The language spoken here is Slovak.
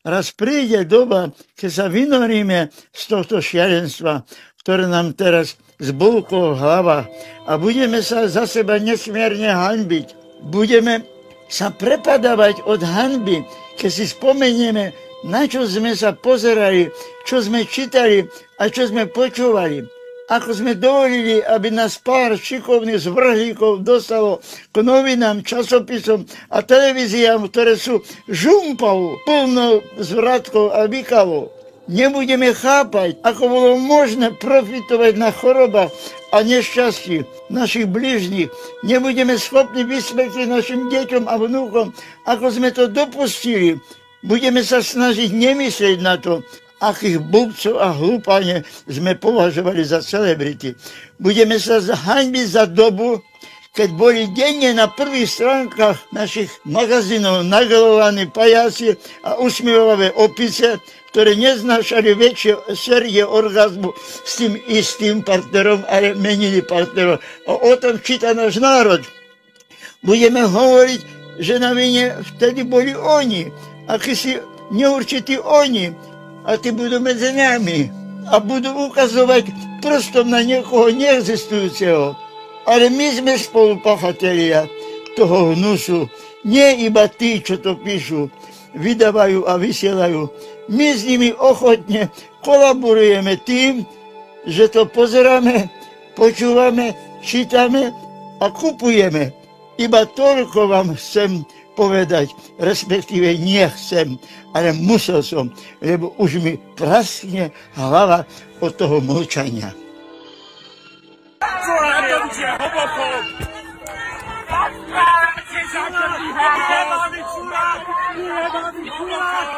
raz príde doba, keď sa vynoríme z tohto šialenstva, ktoré nám teraz zbúklo hlava a budeme sa za seba nesmierne hanbiť. Budeme sa prepadávať od hanby, keď si spomenieme, na čo sme sa pozerali, čo sme čítali a čo sme počúvali. Ako sme dovolili, aby nás pár šikovných zvrhlíkov dostalo k novinám, časopisom a televíziám, ktoré sú žumpou, plnou zvratkov a vykavou. Nebudeme chápať, ako bolo možné profitovať na chorobách a nešťastí našich blížnych. Nebudeme schopní vysvetliť našim deťom a vnúkom, ako sme to dopustili. Budeme sa snažiť nemyslieť na to, akých blbcov a hlúpane sme považovali za celebrity. Budeme sa hanbiť za dobu, keď boli denne na prvých stránkach našich magazínov nagelovaní pajáci a usmievavé opice, ktoré neznášali väčšie série orgazmu s tým istým partnerom, ale menili partnerov. A o tom číta náš národ. Budeme hovoriť, že na vine vtedy boli oni, akýsi neurčití oni, a tí budú medzi nami a budú ukazovať prstom na niekoho neexistujúceho. Ale my sme spolupachatelia toho hnusu, nie iba tí, čo to píšu, vydávajú a vysielajú. My s nimi ochotne kolaborujeme tým, že to pozeráme, počúvame, čítame a kupujeme. Iba toľko vám chcem povedať, respektíve nechcem, ale musel som, lebo už mi praskne hlava od toho mlčania. Homofób!